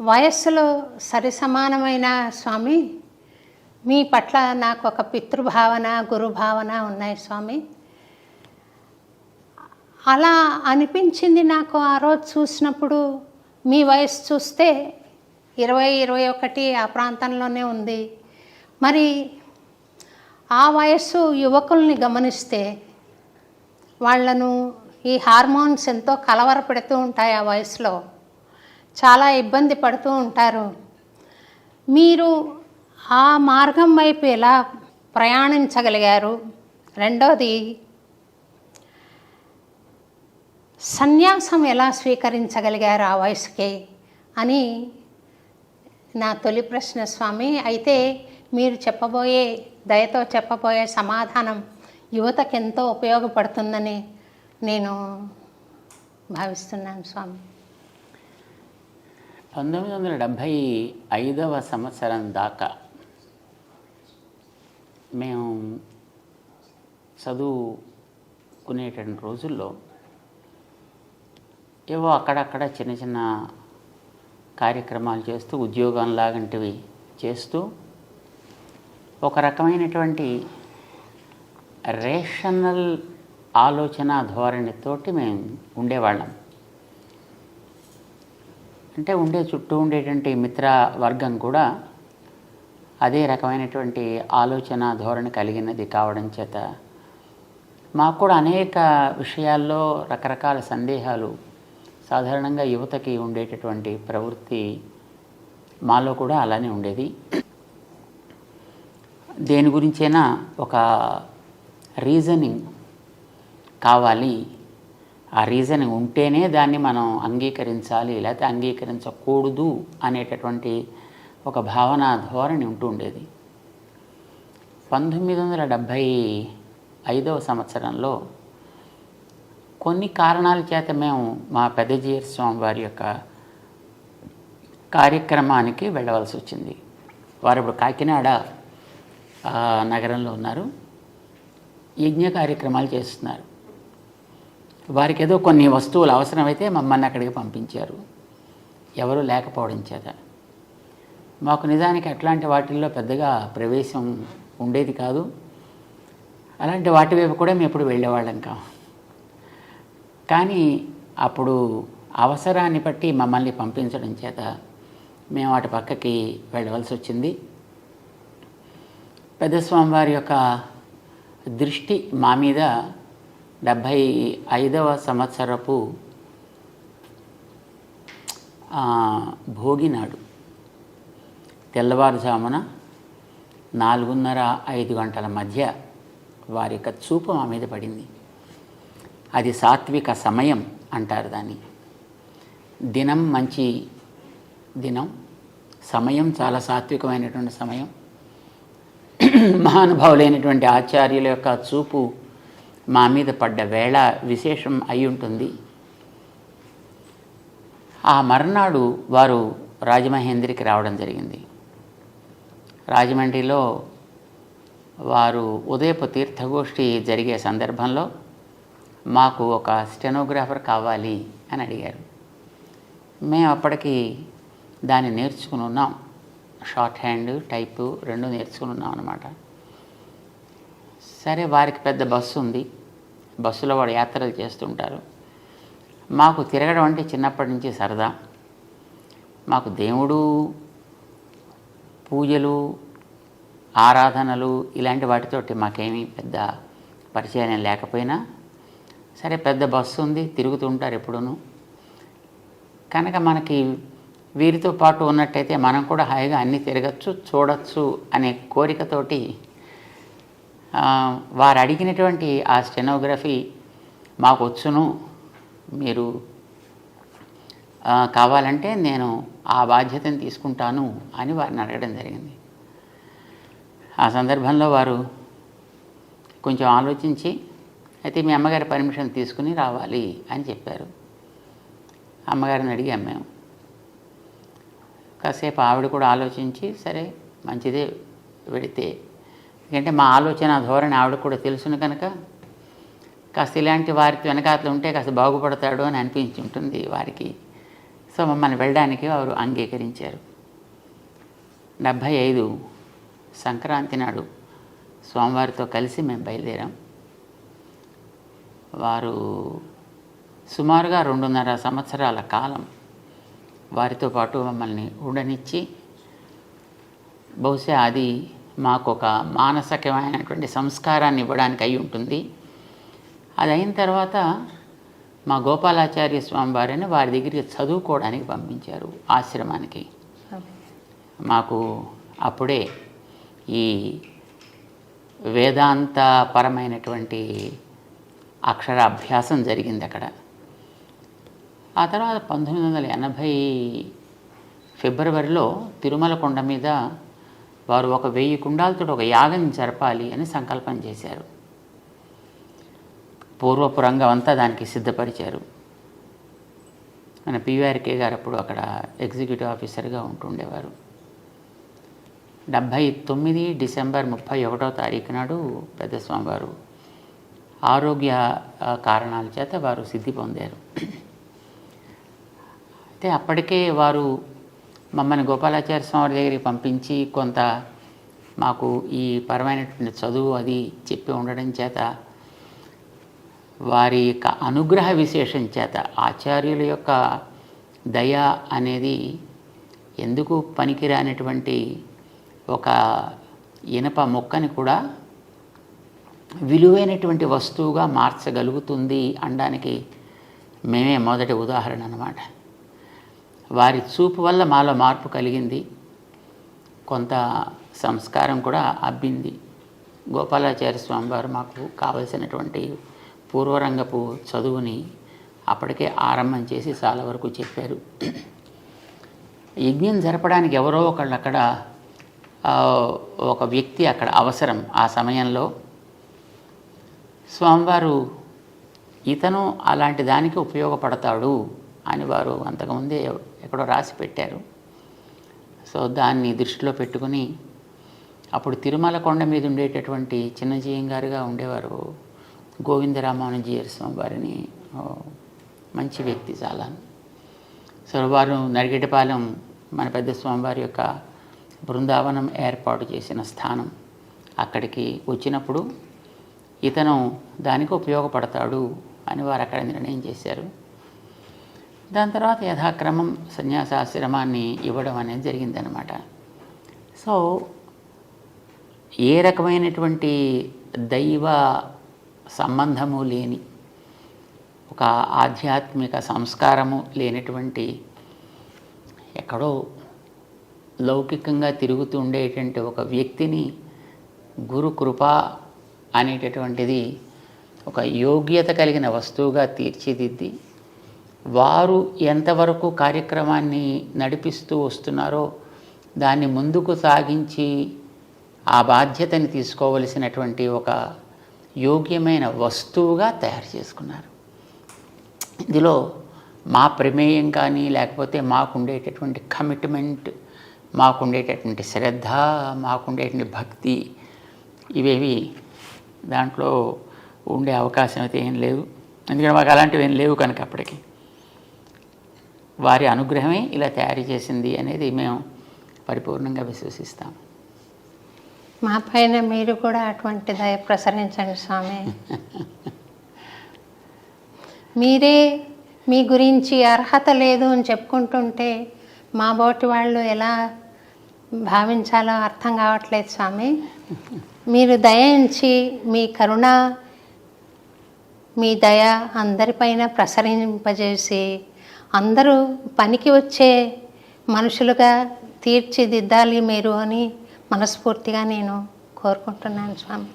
వయస్సులో సరిసమానమైన స్వామి, మీ పట్ల నాకు ఒక పితృభావన, గురుభావన ఉన్నాయి స్వామి. అలా అనిపించింది నాకు ఆ రోజు చూసినప్పుడు. మీ వయసు చూస్తే 20-21 ఆ ప్రాంతంలోనే ఉంది. మరి ఆ వయస్సు యువకుల్ని గమనిస్తే వాళ్ళను ఈ హార్మోన్స్ ఎంతో కలవరపెడుతూ ఉంటాయి. ఆ వయసులో చాలా ఇబ్బంది పడుతూ ఉంటారు. మీరు ఆ మార్గం వైపు ఎలా ప్రయాణించగలిగారు? రెండోది, సన్యాసం ఎలా స్వీకరించగలిగారు ఆ వయసుకే అని నా తొలి ప్రశ్న స్వామి. అయితే మీరు చెప్పబోయే, దయతో చెప్పబోయే సమాధానం యువతకు ఎంతో ఉపయోగపడుతుందని నేను భావిస్తున్నాను స్వామి. 1975వ సంవత్సరం దాకా మేము చదువుకునేటువంటి రోజుల్లో ఏవో అక్కడక్కడ చిన్న చిన్న కార్యక్రమాలు చేస్తూ, ఉద్యోగం లాంటివి చేస్తూ, ఒక రకమైనటువంటి రేషనల్ ఆలోచన ధోరణితోటి మేము ఉండేవాళ్ళం. అంటే చుట్టూ ఉండేటువంటి మిత్ర వర్గం కూడా అదే రకమైనటువంటి ఆలోచన ధోరణి కలిగినది కావడం చేత మాకు కూడా అనేక విషయాల్లో రకరకాల సందేహాలు, సాధారణంగా యువతకి ఉండేటటువంటి ప్రవృత్తి మాలో కూడా అలానే ఉండేది. దేని గురించైనా ఒక రీజనింగ్ కావాలి, ఆ రీజనింగ్ ఉంటేనే దాన్ని మనం అంగీకరించాలి, లేకపోతే అంగీకరించకూడదు అనేటటువంటి ఒక భావన ధోరణి ఉంటూ ఉండేది. 1975వ సంవత్సరంలో కొన్ని కారణాల చేత మేము మా పెద్దజీయర్ స్వామి వారి యొక్క కార్యక్రమానికి వెళ్ళవలసి వచ్చింది. వారు ఇప్పుడు కాకినాడ నగరంలో ఉన్నారు, యజ్ఞ కార్యక్రమాలు చేస్తున్నారు. వారికి ఏదో కొన్ని వస్తువులు అవసరమైతే మమ్మల్ని అక్కడికి పంపించారు, ఎవరు లేకపోవడం చేత. మాకు నిజానికి అట్లాంటి వాటిల్లో పెద్దగా ప్రవేశం ఉండేది కాదు. అలాంటి వాటి వైపు కూడా మేము ఎప్పుడు వెళ్ళేవాళ్ళం కాము. కానీ అప్పుడు అవసరాన్ని బట్టి మమ్మల్ని పంపించడం చేత మేము వాటి పక్కకి వెళ్ళవలసి వచ్చింది. పెద్దస్వామి వారి యొక్క దృష్టి మా మీద 75వ సంవత్సరపు భోగినాడు తెల్లవారుజామున 4:30-5 గంటల మధ్య వారి యొక్క చూపు మా మీద పడింది. అది సాత్విక సమయం అంటారు దాన్ని. దినం మంచి దినం, సమయం చాలా సాత్వికమైనటువంటి సమయం. మహానుభావులైనటువంటి ఆచార్యుల యొక్క చూపు మా మీద పడ్డ వేళ విశేషం అయి ఉంటుంది. ఆ మర్నాడు వారు రాజమహేంద్రికి రావడం జరిగింది. రాజమండ్రిలో వారు ఉదయపు తీర్థగోష్ఠి జరిగే సందర్భంలో మాకు ఒక స్టెనోగ్రాఫర్ కావాలి అని అడిగారు. మేము అప్పటికి దాన్ని నేర్చుకుని ఉన్నాం, షార్ట్ హ్యాండ్ టైపు రెండు నేర్చుకుని ఉన్నాం అన్నమాట. సరే, వారికి పెద్ద బస్సు ఉంది, బస్సులో వాడు యాత్రలు చేస్తుంటారు. మాకు తిరగడం అంటే చిన్నప్పటి నుంచి సరదా. మాకు దేవుడు, పూజలు, ఆరాధనలు ఇలాంటి వాటితోటి మాకేమీ పెద్ద పరిచయం లేకపోయినా సరే, పెద్ద బస్సు ఉంది, తిరుగుతుంటారు ఎప్పుడూను. కనుక మనకి వీరితో పాటు ఉన్నట్టయితే మనం కూడా హాయిగా అన్నీ తిరగచ్చు, చూడవచ్చు అనే కోరికతోటి వారు అడిగినటువంటి ఆ స్టెనోగ్రఫీ మాకు వచ్చును, మీరు కావాలంటే నేను ఆ బాధ్యతను తీసుకుంటాను అని వారిని అడగడం జరిగింది. ఆ సందర్భంలో వారు కొంచెం ఆలోచించి, అయితే మీ అమ్మగారి పర్మిషన్ తీసుకుని రావాలి అని చెప్పారు. అమ్మగారిని అడిగాం మేము. కాసేపు ఆవిడ కూడా ఆలోచించి, సరే మంచిదే వెడితే, ఎందుకంటే మా ఆలోచన ధోరణి ఆవిడ కూడా తెలుసును కనుక కాస్త ఇలాంటి వారికి వెనకాతలు ఉంటే కాస్త బాగుపడతాడు అని అనిపించి ఉంటుంది వారికి. సో మమ్మల్ని వెళ్ళడానికి వారు అంగీకరించారు. 75 సంక్రాంతి నాడు స్వామివారితో కలిసి మేము బయలుదేరాం. వారు సుమారుగా 2.5 సంవత్సరాల కాలం వారితో పాటు మమ్మల్ని ఉండనిచ్చి, బహుశా అది మాకు ఒక మానసికమైనటువంటి సంస్కారాన్ని ఇవ్వడానికి అయి ఉంటుంది. అది అయిన తర్వాత మా గోపాలాచార్య స్వామి వారిని వారి దగ్గరికి చదువుకోవడానికి పంపించారు ఆశ్రమానికి. మాకు అప్పుడే ఈ వేదాంతపరమైనటువంటి అక్షరాభ్యాసం జరిగింది అక్కడ. ఆ తర్వాత 1980 ఫిబ్రవరిలో తిరుమల కొండ మీద వారు ఒక 1000 కుండాలతో ఒక యాగం జరపాలి అని సంకల్పం చేశారు. పూర్వపు రంగం అంతా దానికి సిద్ధపరిచారు. మన పివిఆర్కే గారు అప్పుడు అక్కడ ఎగ్జిక్యూటివ్ ఆఫీసర్గా ఉంటుండేవారు. 79 డిసెంబర్ 31వ తారీఖు నాడు పెద్ద స్వామివారు ఆరోగ్య కారణాల చేత వారు సిద్ధి పొందారు. అయితే అప్పటికే వారు మమ్మల్ని గోపాలాచార్య స్వామి దగ్గరికి పంపించి కొంత మాకు ఈ పరమైనటువంటి చదువు అది చెప్పి ఉండడం చేత, వారి యొక్క అనుగ్రహ విశేషం చేత, ఆచార్యుల యొక్క దయ అనేది ఎందుకు పనికిరానటువంటి ఒక ఇనప మొక్కని కూడా విలువైనటువంటి వస్తువుగా మార్చగలుగుతుంది అనడానికి మేమే మొదటి ఉదాహరణ అన్నమాట. వారి చూపు వల్ల మాలో మార్పు కలిగింది, కొంత సంస్కారం కూడా అబ్బింది. గోపాలాచార్య స్వామి వారు మాకు కావలసినటువంటి పూర్వరంగపు చదువుని అప్పటికే ఆరంభం చేసి చాలా వరకు చెప్పారు. యజ్ఞం జరపడానికి ఎవరో ఒకళ్ళు అక్కడ ఒక వ్యక్తి అక్కడ అవసరం. ఆ సమయంలో స్వామివారు ఇతను అలాంటి దానికి ఉపయోగపడతాడు అని వారు అంతకుముందే ఎక్కడో రాసి పెట్టారు. సో దాన్ని దృష్టిలో పెట్టుకుని అప్పుడు తిరుమల కొండ మీద ఉండేటటువంటి చిన్నజీయం గారుగా ఉండేవారు గోవిందరామానుజీయర్ స్వామి వారిని, మంచి వ్యక్తి చాలా. సో వారు నరిగేటపాలెం మన పెద్ద స్వామివారి యొక్క బృందావనం ఏర్పాటు చేసిన స్థానం, అక్కడికి వచ్చినప్పుడు ఇతను దానికి ఉపయోగపడతాడు అని వారు అక్కడ నిర్ణయం చేశారు. దాని తర్వాత యథాక్రమం సన్యాసాశ్రమాన్ని ఇవ్వడం అనేది జరిగిందనమాట. సో ఏ రకమైనటువంటి దైవ సంబంధము లేని, ఒక ఆధ్యాత్మిక సంస్కారము లేనటువంటి, ఎక్కడో లౌకికంగా తిరుగుతూ ఉండేటువంటి ఒక వ్యక్తిని గురు కృప అనేటటువంటిది ఒక యోగ్యత కలిగిన వస్తువుగా తీర్చిదిద్ది, వారు ఎంతవరకు కార్యక్రమాన్ని నడిపిస్తూ వస్తున్నారో దాన్ని ముందుకు సాగించి ఆ బాధ్యతని తీసుకోవలసినటువంటి ఒక యోగ్యమైన వస్తువుగా తయారు చేసుకున్నారు. ఇందులో మా ప్రమేయం కానీ, లేకపోతే మాకుండేటటువంటి కమిట్మెంట్, మాకుండేటటువంటి శ్రద్ధ, మాకుండేటువంటి భక్తి, ఇవేవి దాంట్లో ఉండే అవకాశం అయితే ఏం లేదు. ఎందుకంటే మాకు అలాంటివి ఏం లేవు కనుక అప్పటికి. వారి అనుగ్రహమే ఇలా తయారు చేసింది అనేది మేము పరిపూర్ణంగా విశ్వసిస్తాం. మా పైన మీరు కూడా అటువంటి దయ ప్రసరించండి స్వామి. మీరే మీ గురించి అర్హత లేదు అని చెప్పుకుంటుంటే మా బోటి వాళ్ళు ఎలా భావించాలో అర్థం కావట్లేదు స్వామి. మీరు దయించి మీ కరుణ, మీ దయ అందరిపైన ప్రసరింపజేసి అందరూ పనికి వచ్చే మనుషులుగా తీర్చిదిద్దాలి మీరు అని మనస్ఫూర్తిగా నేను కోరుకుంటున్నాను స్వామి.